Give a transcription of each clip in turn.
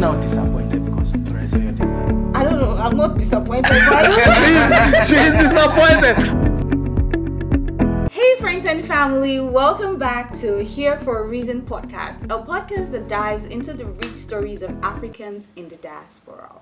now disappointed because Gaise did that? I don't know. I'm not disappointed. But she's disappointed. Hey friends and family, welcome back to Here for a Reason podcast, a podcast that dives into the rich stories of Africans in the diaspora.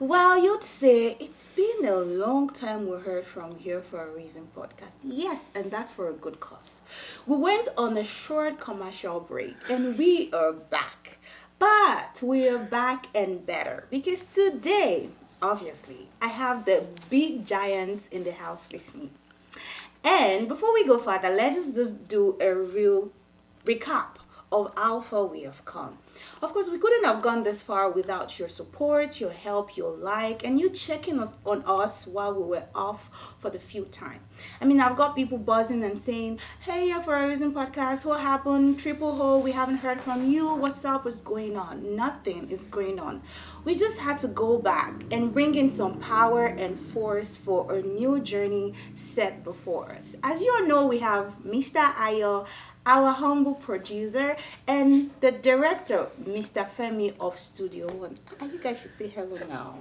Well, you'd say it's been a long time we heard from Here for a Reason podcast. Yes, and that's for a good cause. We went on a short commercial break and we are back. But we are back and better because today, obviously, I have the big giants in the house with me. And before we go further, let's just do a real recap of how far we have come. Of course, we couldn't have gone this far without your support, your help, your like, and you checking us on us while we were off for the few time. I mean, I've got people buzzing and saying, hey, yeah, for a reason podcast, what happened? Triple hole, we haven't heard from you. What's up? What's going on? Nothing is going on. We just had to go back and bring in some power and force for a new journey set before us. As you all know, we have Mr. Oyor, our humble producer, and the director, Mr. Femi of Studio One. You guys should say hello now.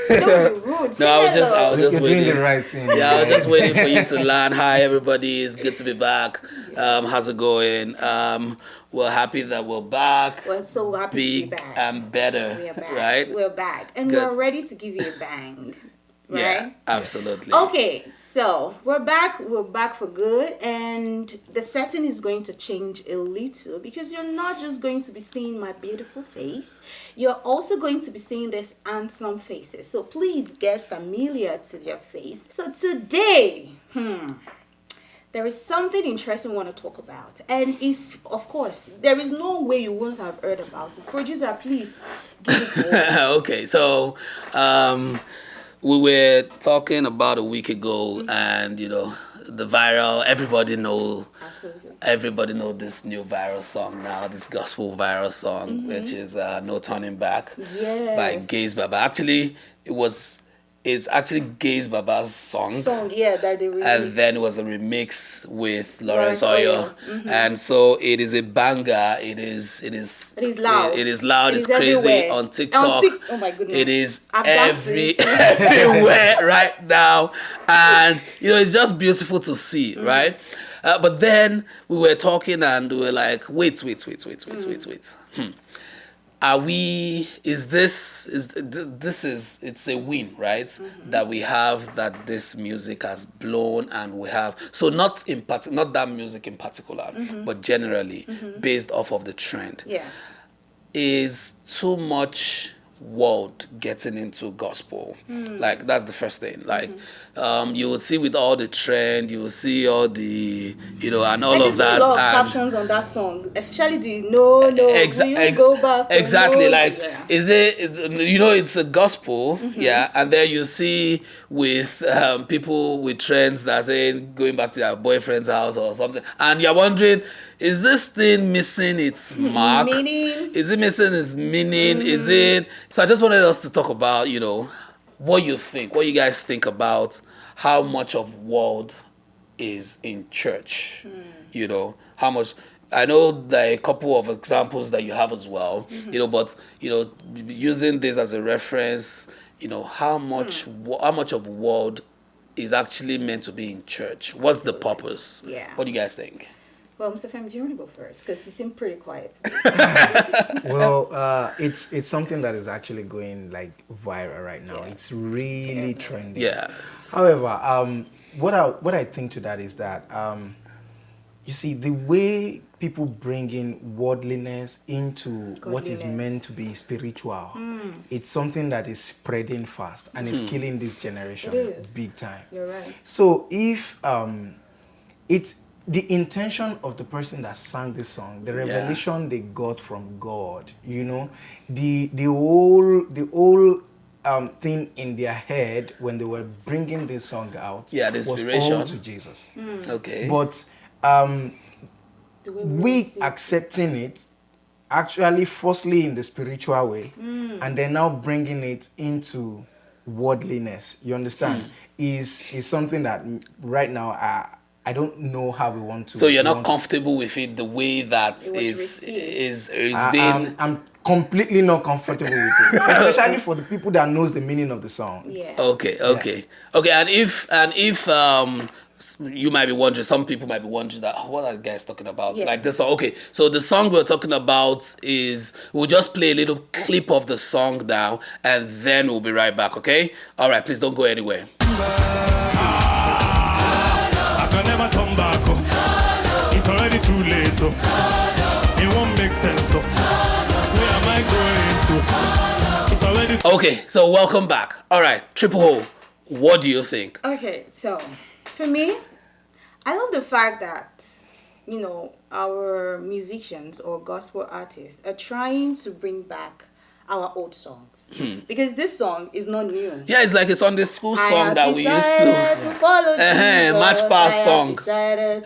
Don't be rude. No, I was just waiting. Doing the right thing. Yeah, I was just waiting for you to land. Hi, everybody. It's good to be back. How's it going? We're happy that we're back. We're so happy to be big back. and better. We're back. Right? We're back. And Good. we're ready to give you a bang. Right? Yeah, absolutely. Okay, so we're back for good, and the setting is going to change a little because you're not just going to be seeing my beautiful face, you're also going to be seeing these handsome faces. So please get familiar to their face. So today, there is something interesting we want to talk about. And if, of course, there is no way you wouldn't have heard about it. Producer, please give it to us. Okay, so we were talking about a week ago, and the viral. Absolutely. Everybody know this new viral song now. This gospel viral song, which is "No Turning Back" by Gaise Baba. Actually, it's actually Gaise Baba's song. Yeah, that they released. And then it was a remix with Lawrence Oyor. And so it is a banger. It is loud. It is loud. It's crazy everywhere. on TikTok. Oh my goodness. It is I've danced to it. everywhere right now. And it's just beautiful to see, right? But then we were talking and we were like, wait. It's a win, right? That we have, that this music has blown, and we have, so not that music in particular, but generally based off of the trend. Yeah. Is too much world getting into gospel. Like, that's the first thing. Like, you will see with all the trend, you will see all the, and all of that. A lot of captions on that song, especially the no, will you go back? Exactly. No? Like, Yeah. it's a gospel, yeah, and then you see with people with trends that say going back to their boyfriend's house or something, and you're wondering, is this thing missing its mark? Meaning? Is it missing its meaning? Is it? So I just wanted us to talk about, what you guys think about how much of world is in church. How much. I know there are a couple of examples that you have as well, but using this as a reference, how much of world is actually meant to be in church? What's the purpose? Yeah. What do you guys think? Well, Mr. Femi, do you want to go first? Because you seem pretty quiet. Well, it's something that is actually going like viral right now. Yes. It's really trending. Yeah. However, what I think to that is that you see, the way people bring in worldliness into what is meant to be spiritual, it's something that is spreading fast and is killing this generation big time. You're right. So if it's the intention of the person that sang this song, the revelation they got from God, the whole thing in their head when they were bringing this song out, the was inspiration all to Jesus. Okay. But we accepting it actually firstly in the spiritual way, and then now bringing it into worldliness, you understand, is something that right now I don't know how we want to. So you're not comfortable with it the way that it's being. completely not comfortable with it, especially for the people that knows the meaning of the song. Yeah. Okay. And if you might be wondering, some people might be wondering that what are the guys talking about? Yeah. Like this song. Okay, so the song we're talking about is we'll just play a little clip of the song now, and then we'll be right back. Okay. All right. Please don't go anywhere. I can never turn back. It's already too late. It won't make sense. Where am I going to? It's already. Okay. So welcome back. All right. Triple Hole. What do you think? Okay, so for me, I love the fact that, our musicians or gospel artists are trying to bring back our old songs. Because this song is not new. Yeah, it's like a Sunday school song that we used to follow Jesus. March past song.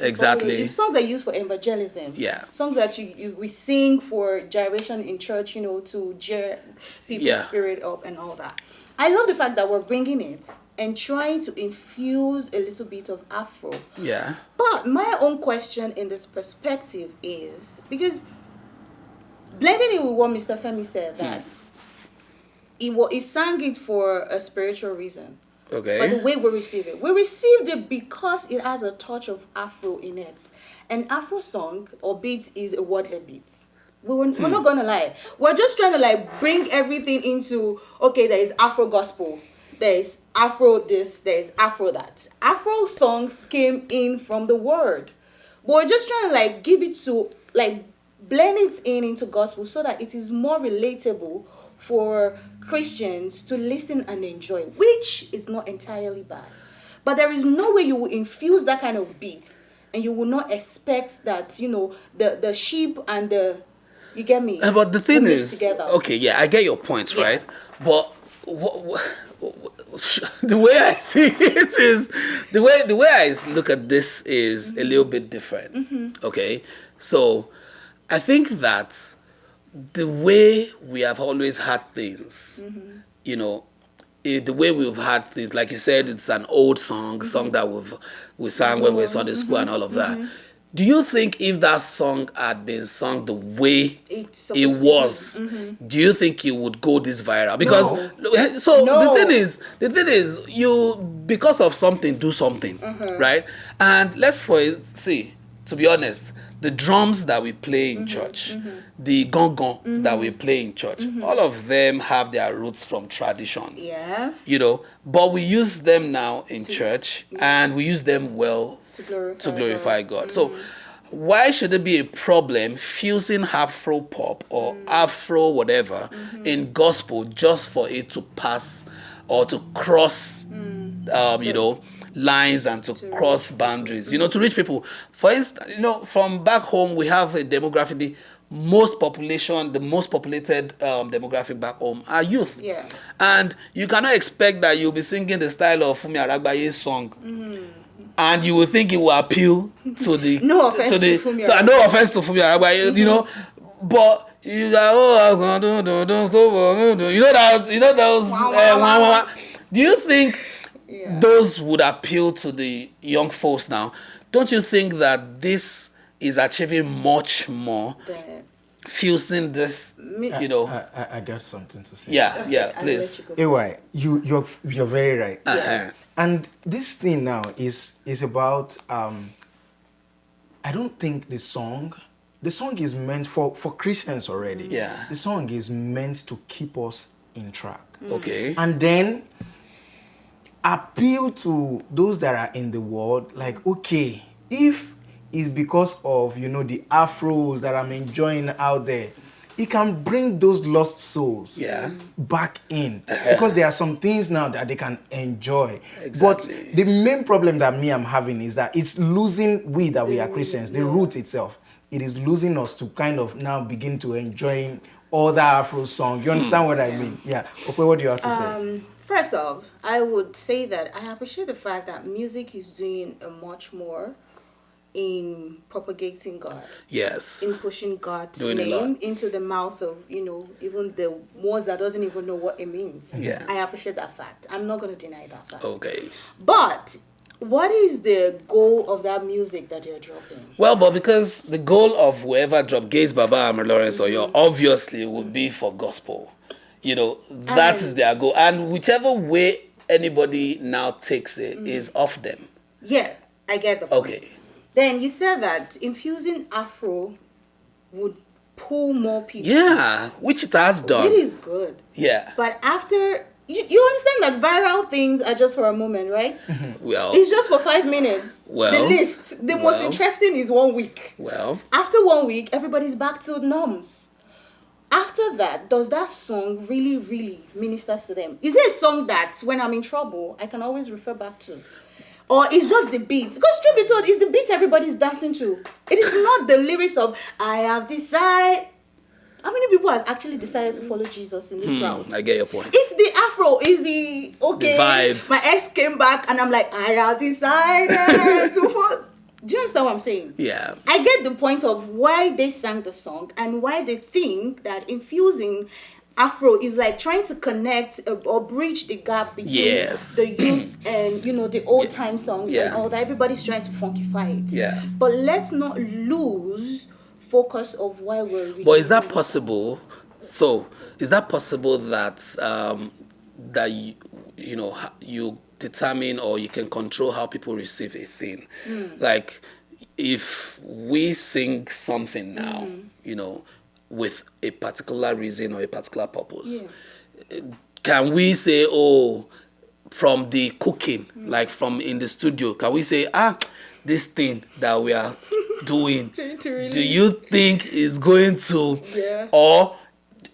Exactly. It's songs that are used for evangelism. Yeah. Songs that we sing for gyration in church, to gyre people's spirit up and all that. I love the fact that we're bringing it and trying to infuse a little bit of Afro. Yeah. But my own question in this perspective is, because blending it with what Mr. Femi said, that he sang it for a spiritual reason. Okay. But the way we received it because it has a touch of Afro in it. An Afro song or beat is a wordly beat. We're not gonna lie. We're just trying to bring everything into, okay, there is Afro gospel, there is Afro this, there is Afro that. Afro songs came in from the word. But we're just trying to give it to blend it into gospel so that it is more relatable for Christians to listen and enjoy, which is not entirely bad. But there is no way you will infuse that kind of beat and you will not expect that, the sheep and the, you get me? But the thing is, together. Okay, yeah, I get your points, right? But the way I see it is, the way I look at this is a little bit different. Okay, so I think that the way we have always had things, the way we've had things, like you said, it's an old song that we sang when we were in Sunday school and all of that. Do you think if that song had been sung the way it was, do you think it would go this viral? Because the thing is, you, because of something, do something, right? And to be honest, the drums that we play in church, the gong that we play in church, all of them have their roots from tradition. Yeah. But we use them now in church, and we use them well to glorify God. So why should it be a problem fusing Afro pop or Afro whatever in gospel just for it to pass or to cross lines and to cross boundaries, to reach people? For instance, from back home we have a demographic, the most populated demographic back home are youth. Yeah. And you cannot expect that you'll be singing the style of Fumi Aragbaye's song. And you will think it will appeal to the no offense to Fumi Aragbaye. No offense to Fumi Aragbaye, but you those do you think those would appeal to the young folks now? Don't you think that this is achieving much more fusing this, I got something to say. Yeah, please. AY, you're very right. Yes. And this thing now is about I don't think the song is meant for Christians already. Yeah. The song is meant to keep us in track. Okay. And then appeal to those that are in the world, okay, if it's because of, the afros that I'm enjoying out there, it can bring those lost souls back in. Because there are some things now that they can enjoy. Exactly. But the main problem that I'm having is that it's losing we are Christians, the root itself. It is losing us to kind of now begin to enjoy other Afro songs. You understand what I mean? Yeah. Okay, what do you have to say? First off, I would say that I appreciate the fact that music is doing a much more in propagating God. Yes. In pushing God's Doing name into the mouth of, even the ones that doesn't even know what it means. Yeah. I appreciate that fact. I'm not going to deny that fact. Okay. But What is the goal of that music that you're dropping? Well, but because the goal of whoever dropped Gaise Baba and Lawrence Oyor obviously would be for gospel. You know, that is their goal. And whichever way anybody now takes it is off them. Yeah, I get the point. Okay. Then you said that infusing Afro would pull more people. Yeah, which it has done. It is good. Yeah. But after... You understand that viral things are just for a moment, right? Well, it's just for 5 minutes. Well, the list. The most interesting is 1 week. Well. After 1 week, everybody's back to norms. After that, does that song really, really minister to them? Is there a song that, when I'm in trouble, I can always refer back to? Or it's just the beat? Because truth be told, it's the beat everybody's dancing to. It is not the lyrics of, I have decided... How many people has actually decided to follow Jesus in this route? I get your point. It's the Afro, it's the okay. The vibe. My ex came back and I'm like, I have decided to follow. Do you understand what I'm saying? Yeah. I get the point of why they sang the song and why they think that infusing Afro is like trying to connect or bridge the gap between the youth and, you know, the old time songs and all that. Everybody's trying to funkify it. Yeah. But let's not lose focus of why we're reading. But is that possible? So, is that possible that that you know you determine or you can control how people receive a thing? Like, if we sing something now, you know, with a particular reason or a particular purpose, can we say, oh, from the cooking, like from in the studio, can we say, this thing that we are doing, do you think is going to, or,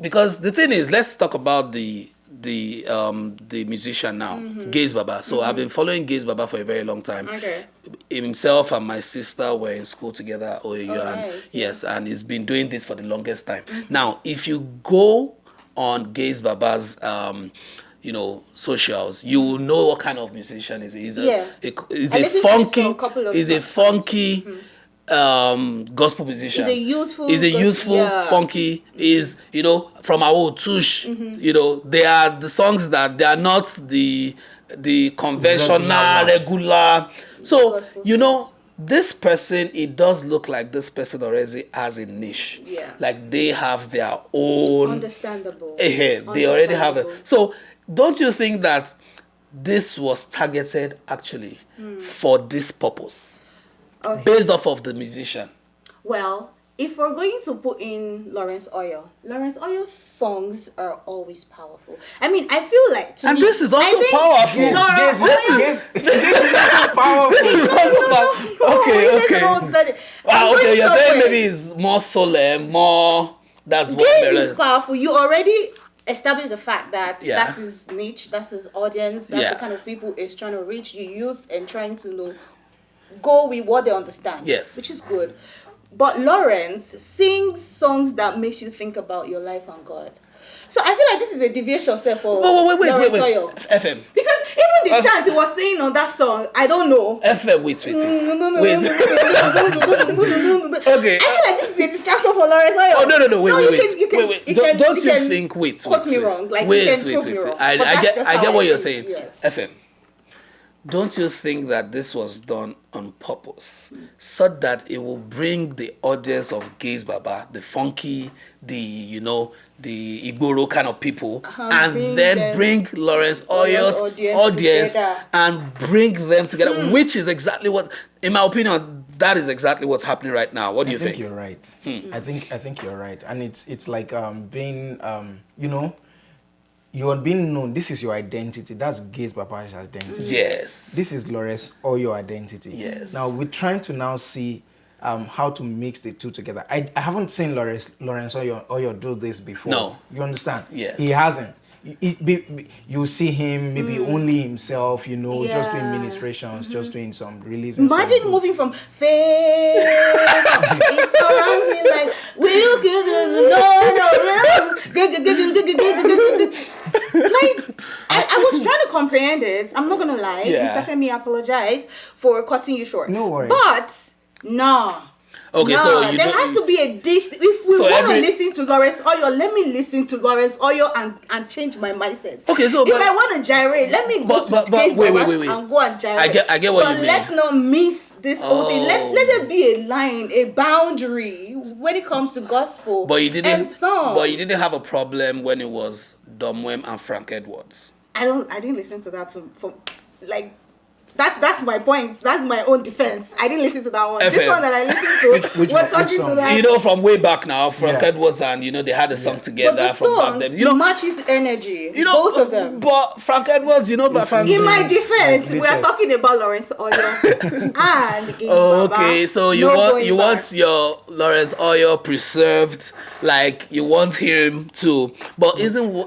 because the thing is, let's talk about the musician now, Gaise Baba. So I've been following Gaise Baba for a very long time. Okay. Himself and my sister were in school together, Oyor, yes, and he's been doing this for the longest time. Now, if you go on Gaise Baba's you know, socials, you will know what kind of musician is he. He's a funky gospel musician. He's a youthful, funky, you know, from our old tush. You know, they are the songs that they are not the conventional, regular. So, you know, this person, it does look like this person already has a niche. Yeah. Like they have their own. Understandable. They already have it. So, don't you think that this was targeted actually for this purpose? Okay. Based off of the musician? Well, if we're going to put in Lawrence Oyor's songs are always powerful. I mean, I feel like this is also powerful. This is also powerful. This is also powerful. Okay. Okay, you're saying maybe it's more solemn, more. That's what Gaise is powerful. You already establish the fact that that's his niche, that's his audience, that's the kind of people he's trying to reach, the youth, and trying to go with what they understand. Yes. Which is good. But Lawrence sings songs that makes you think about your life and God. So I feel like this is a deviation for wait. Oyor. FM. Because even the chant he was saying on that song, I don't know. FM, wait. Okay. I feel like this is a distraction for Lawrence Oyor. Oh, no, wait. Don't you think, wait. Quote me wrong. Like, wait. Me wrong. I get what you're saying. Yes. FM. Don't you think that this was done on purpose so that it will bring the audience of Gaise Baba, the funky, the Igboro kind of people, and then bring Lawrence Oyor's audience and bring them together, which is exactly what, in my opinion, that is exactly what's happening right now. What do you think? I think you're right. I think you're right, and it's like being you are being known. This is your identity. That's Gaise Baba's identity. Yes. This is Lawrence Oyor identity. Yes. Now we're trying to now see how to mix the two together. I haven't seen Lawrence Oyor do this before. No. You understand? Yes. He hasn't. You see him maybe only himself, just doing ministrations, just doing some releasing. Imagine moving from faith. It surrounds me like will like I was trying to comprehend it. I'm not gonna lie. Mr. Femi, I apologize for cutting you short. No worries. But nah. Okay, No, so you there don't. has to be a distance. If we So want to every- listen to Lawrence Oyor, let me listen to Lawrence Oyor and change my mindset. Okay, so if but- I want to gyrate, let me go to Gaise wait. and go and gyrate. I get what but you mean. let's not miss this whole thing. Let Oh. there be a line, a boundary when it comes to gospel But you didn't. and songs. But you didn't have a problem when it was Domwem and Frank Edwards. I didn't listen to that for like. That's my point. That's my own defense. I didn't listen to that one. FM. This one that I listened to, Which we're one? talking Which to song? that. You know, from way back now, Frank Yeah. Edwards and they had a song but together the from back song then. You know, matches energy. you know, both of them. But Frank Edwards, but Frank. In my defense, we are latest. talking about Lawrence Oyor and Gaise Oh, Baba. okay, so you No want going you back. want your Lawrence Oyor preserved, like you want him to. But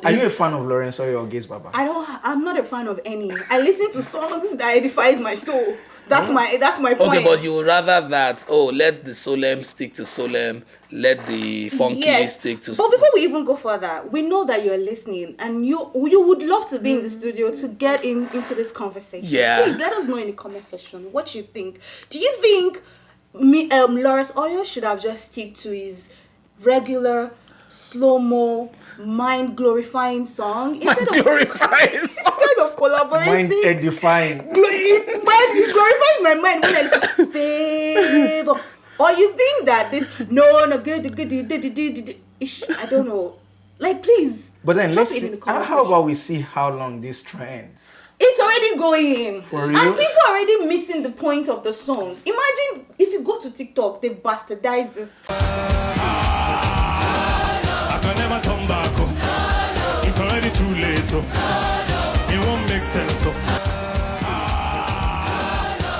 Are you a fan of Lawrence Oyor or Gaise Baba? I'm not a fan of any. I listen to songs that edifies my soul. That's my point. Okay, but you would rather that let the solemn stick to solemn, let the funky stick to. But before we even go further, we know that you're listening and you would love to be in the studio to get into this conversation. Yeah. Please let us know in the comment section what you think. Do you think Lawrence Oyor should have just stick to his regular slow-mo mind glorifying song instead of glorifying songs. kind of collaborating? Mind edifying. It glorifies my mind when I listen favor. Or you think that this good I don't know. Like, please. But then drop let's it in see. the comment How about we see how long this trends? It's already going. For real? And people are already missing the point of the song. Imagine if you go to TikTok, they bastardize this. I can never turn back. Oh. It's already too late. Oh. It won't make sense. Oh.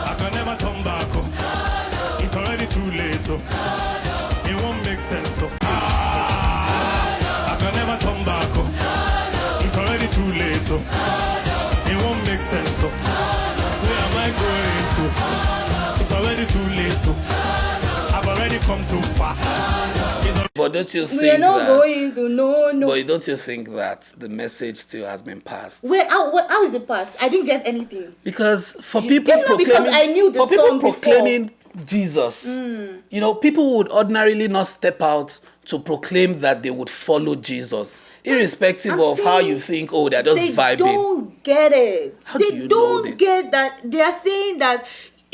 I can never turn back. Oh. It's already too late. Oh. It won't make sense. Oh. I can never turn back. Oh. It's already too late. Oh. It won't make sense. Oh. Where am I going to? It's already too late. Oh. I've already come too far. But don't you think We're not that? going to no. But don't you think that the message still has been passed? How is it passed? I didn't get anything. Because for people Even though because proclaiming, I knew the for people song before. proclaiming Jesus, people would ordinarily not step out to proclaim that they would follow Jesus, irrespective I'm of how saying you think. Oh, they're just They vibing. don't get it. How do They you don't know get that. They are saying that.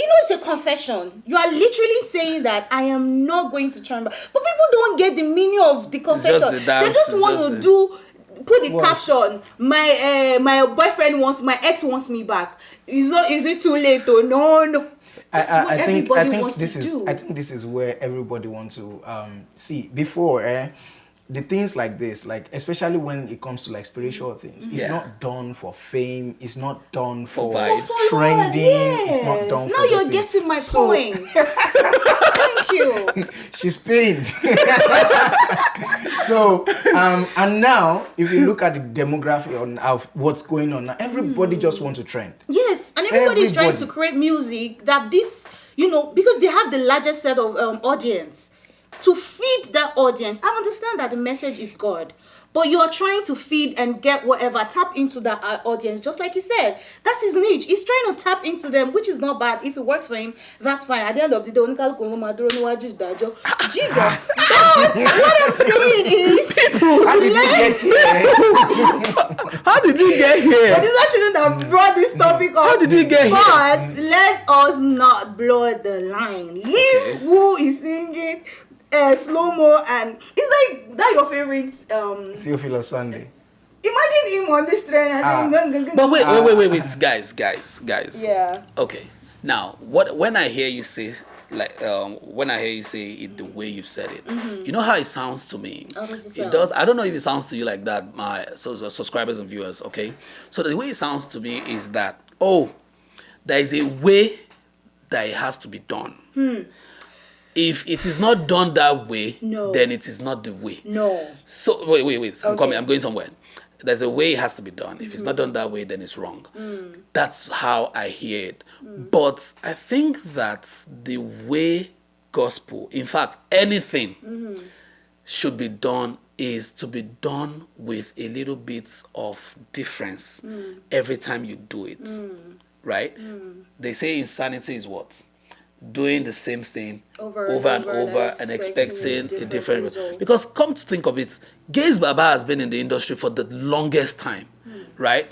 It's a confession. You are literally saying that I am not going to turn back. But people don't get the meaning of the confession. just the dance, They just it's want just to the- put the What? caption. My boyfriend my ex wants me back. Is it too late? Oh no. That's what I think everybody wants this to is do. I think this is where everybody wants to see before the things like this, like especially when it comes to like spiritual things, it's Yeah. not done for fame, it's not done For for, vibes. trending, it's not Yes. done Now for these you're things. getting my So, point. Thank you. She's paid. So and now if you look at the demography of what's going on now, everybody just wants to trend. Yes, and everybody's trying to Everybody. create music that because they have the largest set of audience. To feed that audience, I understand that the message is God, but you're trying to feed and get whatever, tap into that audience, just like you said. That's his niche. He's trying to tap into them, which is not bad. If it works for him, that's fine. At the end of the day, Jesus. But what I'm saying is, How did you get here? How did we get here? Producer shouldn't have brought this topic up. How did we get here? But let us not blow the line. Leave who is singing slow-mo, and it's like that your favorite Theophilus Sunday. imagine him on this train and But wait, guys. yeah. Okay. Now, when I hear you say it the way you've said it, you know how it sounds to me. How does it It sound? does. I don't know if it sounds to you like that, my subscribers and viewers. Okay. So the way it sounds to me is that there is a way that it has to be done. If it is not done that way, No. then it is not the way. No. So wait. I'm Okay. coming. I'm going somewhere. There's a way it has to be done. If it's not done that way, then it's wrong. That's how I hear it. But I think that the way gospel, in fact, anything should be done is to be done with a little bit of difference every time you do it. Right? They say insanity is what? doing the same thing over and over and expecting a different result. Because come to think of it, Gaise Baba has been in the industry for the longest time, right?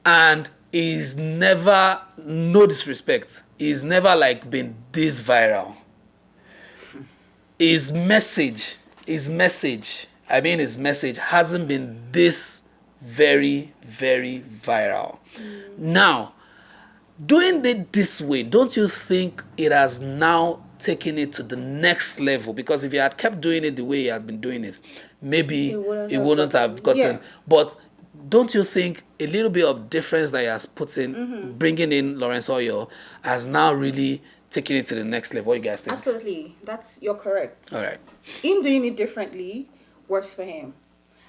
And he's never, no disrespect, he's never like been this viral. His message hasn't been this very, very viral. Now, doing it this way, don't you think it has now taken it to the next level? Because if he had kept doing it the way he had been doing it, maybe it wouldn't have gotten. Yeah. But don't you think a little bit of difference that he has put in, bringing in Lawrence Oyor, has now really taken it to the next level? What do you guys think? Absolutely. You're correct. All right. Him doing it differently works for him.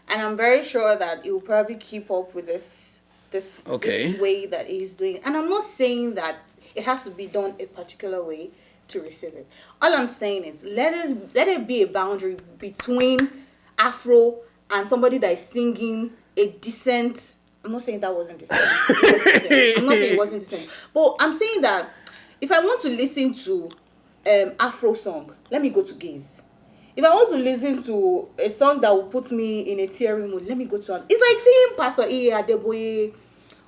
And I'm very sure that he will probably keep up with this way that he's doing. And I'm not saying that it has to be done a particular way to receive it. All I'm saying is let it be a boundary between Afro and somebody that is singing a decent. I'm not saying that wasn't decent. I'm not saying it wasn't decent. But I'm saying that if I want to listen to Afro song, let me go to Gaise. If I want to listen to a song that will put me in a teary mood, let me go to. It's like seeing Pastor E. Adeboye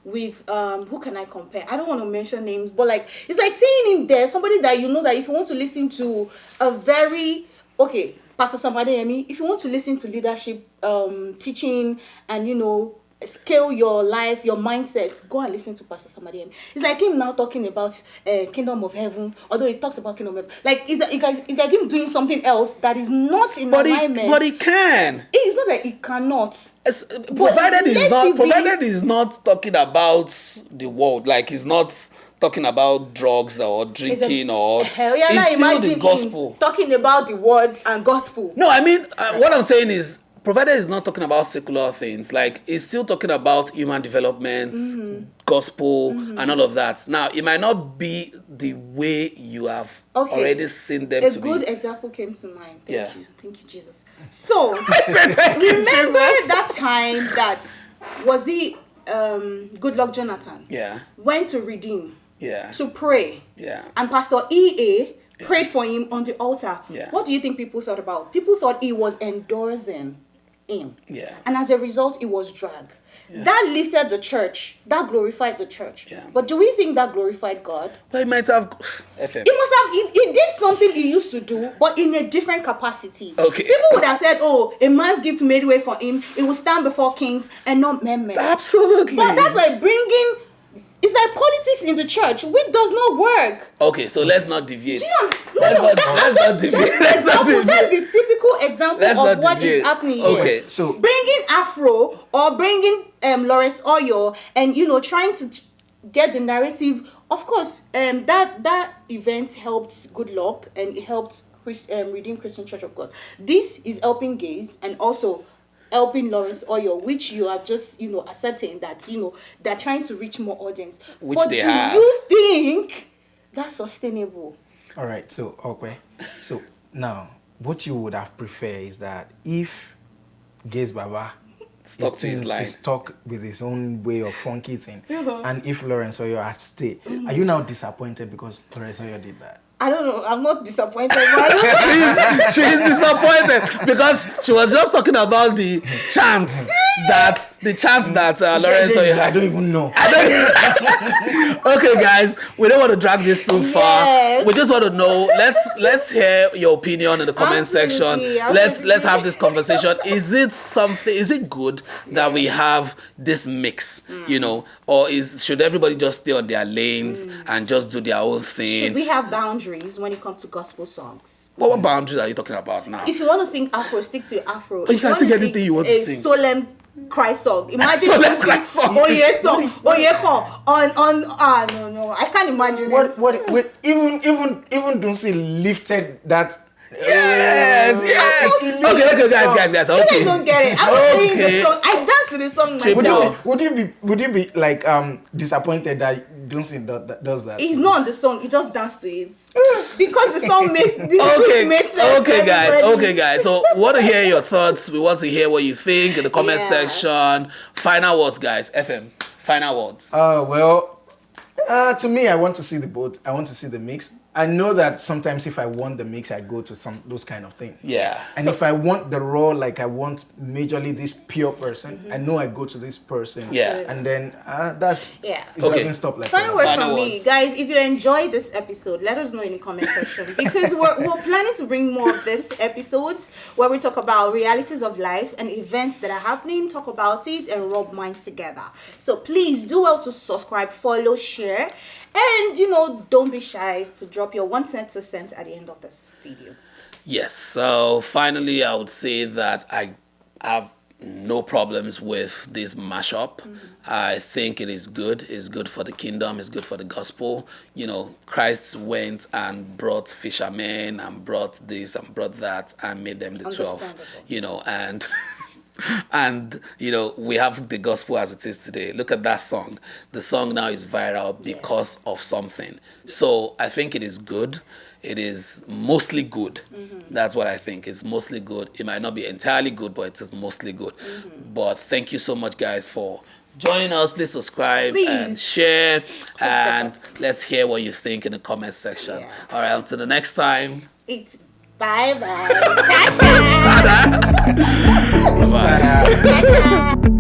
with who can I compare? I don't want to mention names, but like it's like seeing him there, somebody that you know that if you want to listen to a very Pastor Samadeyemi, if you want to listen to leadership teaching and scale your life, your mindset, go and listen to Pastor Samadeyemi. It's like him now talking about kingdom of heaven, although he talks about kingdom of heaven. Like it's like him doing something else that is not in alignment. But he can. It's not that he cannot. Provided he's not talking about the world, like he's not talking about drugs or drinking or hell yeah, it's now still imagine the gospel. him talking about the word and gospel. No, I mean what I'm saying is provided he's not talking about secular things, like he's still talking about human development, gospel, and all of that. Now, it might not be the way you have already seen them to be. A good example came to mind. Thank you, Jesus. So, remember that time that was the Goodluck Jonathan went to redeem, to pray, and Pastor E.A. prayed for him on the altar. What do you think people thought about? People thought he was endorsing him. And as a result, it was drag. That lifted the church. That glorified the church. But do we think that glorified God? But he might have FM. He must have. He did something he used to do, but in a different capacity. Okay. People would have said, "Oh, a man's gift made way for him. He will stand before kings and not men." Absolutely. But that's like bringing. It's like politics in the church, which does not work. Okay, so let's not deviate. Let's not deviate. That's the typical example of what is happening here. Okay, so bringing Afro or bringing Lawrence Oyor and trying to get the narrative. Of course, that event helped Goodluck and it helped Redeemed Christian Church of God. This is helping Gaise and also helping Lawrence Oyor, which you are just, ascertain that, they're trying to reach more audience. Which but they have. Do you think that's sustainable? all right, so so now what you would have preferred is that if Gaise Baba is stuck with his own way of funky thing, and if Lawrence Oyor had stayed, are you now disappointed because Lawrence Oyor did that? I don't know. I'm not disappointed. She's disappointed because she was just talking about the chants that Lawrence Oyor had. I don't even know. Okay, guys, we don't want to drag this too far. We just want to know. Let's hear your opinion in the comment section. Let's have this conversation. Is it good that we have this mix? Or should everybody just stay on their lanes and just do their own thing? Should we have boundaries when it comes to gospel songs? What boundaries are you talking about now? If you want to sing Afro, stick to Afro. But you can sing anything you want to sing. A solemn cry song. Imagine solemn cry song. Oye song. No. I can't imagine it. What even Dunsi lifted that. Yes. Okay, guys. Okay. You don't get it. I'm singing the song. I dance to the song myself. Would you be like disappointed that Dunsi does that? He's not on the song. He just danced to it because the song makes sense. Okay, guys. So, we want to hear your thoughts. We want to hear what you think in the comment section. Final words, guys. FM. Final words. To me, I want to see the both. I want to see the mix. I know that sometimes if I want the mix, I go to those kind of things. Yeah. And if I want the raw, like I want majorly this pure person, I know I go to this person. Yeah. And then it Okay. doesn't stop like Final that. words Final from me, words. guys. If you enjoyed this episode, let us know in the comment section because we're planning to bring more of these episodes where we talk about realities of life and events that are happening, talk about it, and rub minds together. So please do well to subscribe, follow, share, and don't be shy to drop your 1 cent, 2 cent at the end of this video. Yes. So finally, I would say that I have no problems with this mashup. I think it is good. It's good for the kingdom. It's good for the gospel. Christ went and brought fishermen and brought this and brought that and made them the 12. And and we have the gospel as it is today. Look at that song. The song now is viral because of something. So I think it is good. It is mostly good. That's what I think. It's mostly good. It might not be entirely good, but it is mostly good. But thank you so much, guys, for joining us. Please subscribe and share. And let's hear what you think in the comment section. Yeah. All right, until the next time. It's bye-bye. Ta-da. Ta-ta. Bye-bye. Ta-ta.